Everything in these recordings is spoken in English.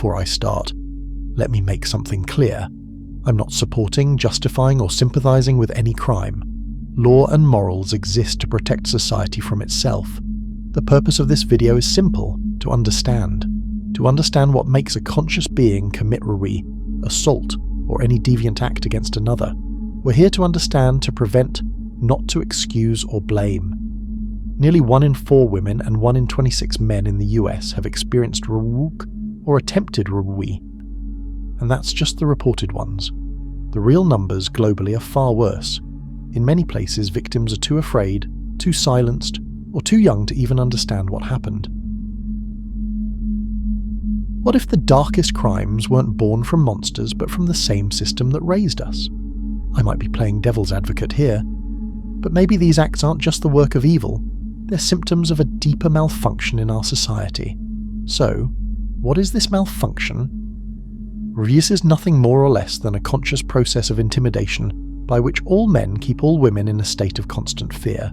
before I start, let me make something clear. I'm not supporting, justifying, or sympathizing with any crime. Law and morals exist to protect society from itself. The purpose of this video is simple: to understand. To understand what makes a conscious being commit robbery, assault, or any deviant act against another. We're here to understand, to prevent, not to excuse or blame. Nearly 1 in 4 women and 1 in 26 men in the US have experienced robbery or attempted robbery. And that's just the reported ones. The real numbers globally are far worse. In many places, victims are too afraid, too silenced, or too young to even understand what happened. What if the darkest crimes weren't born from monsters but from the same system that raised us? I might be playing devil's advocate here, but maybe these acts aren't just the work of evil, they're symptoms of a deeper malfunction in our society. So, what is this malfunction? Reviews is nothing more or less than a conscious process of intimidation by which all men keep all women in a state of constant fear.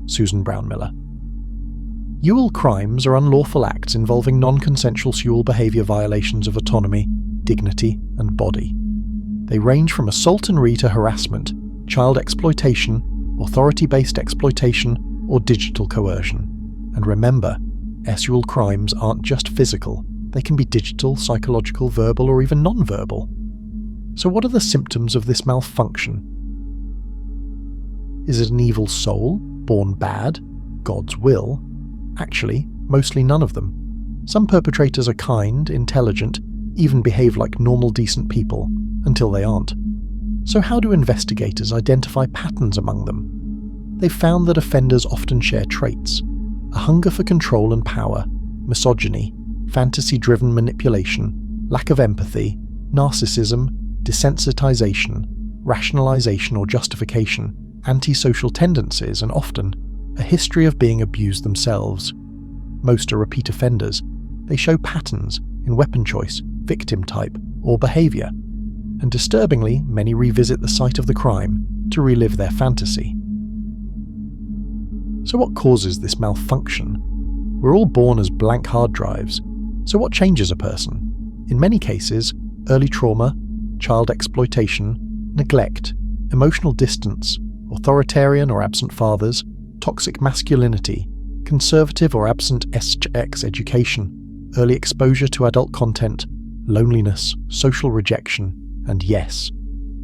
Susan Brown Miller. Ewell crimes are unlawful acts involving non-consensual sexual behaviour violations of autonomy, dignity, and body. They range from assault and to harassment, child exploitation, authority-based exploitation, or digital coercion. And remember, sexual crimes aren't just physical, they can be digital, psychological, verbal, or even non-verbal. So what are the symptoms of this malfunction? Is it an evil soul, born bad, God's will? Actually, mostly none of them. Some perpetrators are kind, intelligent, even behave like normal, decent people, until they aren't. So how do investigators identify patterns among them? They've found that offenders often share traits: a hunger for control and power, misogyny, fantasy-driven manipulation, lack of empathy, narcissism, desensitization, rationalization or justification, antisocial tendencies, and often a history of being abused themselves. Most are repeat offenders. They show patterns in weapon choice, victim type, or behaviour. And disturbingly, many revisit the site of the crime to relive their fantasy. So what causes this malfunction? We're all born as blank hard drives. So what changes a person? In many cases, early trauma, child exploitation, neglect, emotional distance, authoritarian or absent fathers, toxic masculinity, conservative or absent sex education, early exposure to adult content, loneliness, social rejection, and yes,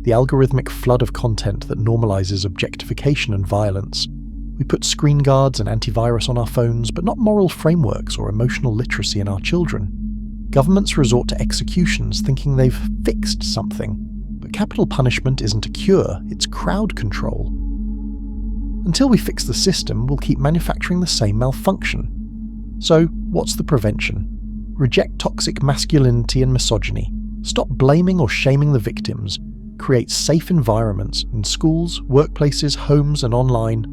the algorithmic flood of content that normalizes objectification and violence. We put screen guards and antivirus on our phones, but not moral frameworks or emotional literacy in our children. Governments resort to executions thinking they've fixed something, but capital punishment isn't a cure, it's crowd control. Until we fix the system, we'll keep manufacturing the same malfunction. So, what's the prevention? Reject toxic masculinity and misogyny. Stop blaming or shaming the victims. Create safe environments in schools, workplaces, homes, and online.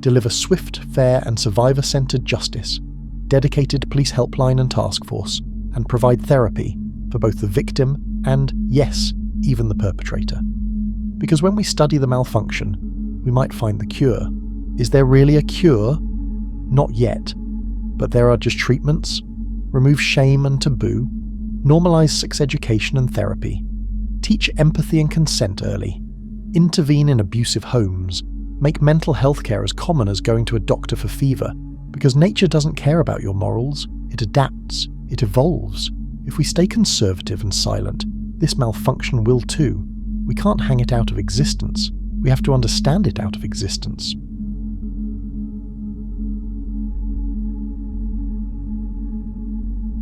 Deliver swift, fair, and survivor-centered justice. Dedicated police helpline and task force. And provide therapy for both the victim and, yes, even the perpetrator. Because when we study the malfunction, we might find the cure. Is there really a cure? Not yet. But there are just treatments. Remove shame and taboo. Normalize sex education and therapy. Teach empathy and consent early. Intervene in abusive homes. Make mental health care as common as going to a doctor for fever. Because nature doesn't care about your morals. It adapts. It evolves. If we stay conservative and silent, this malfunction will too. We can't hang it out of existence. We have to understand it out of existence.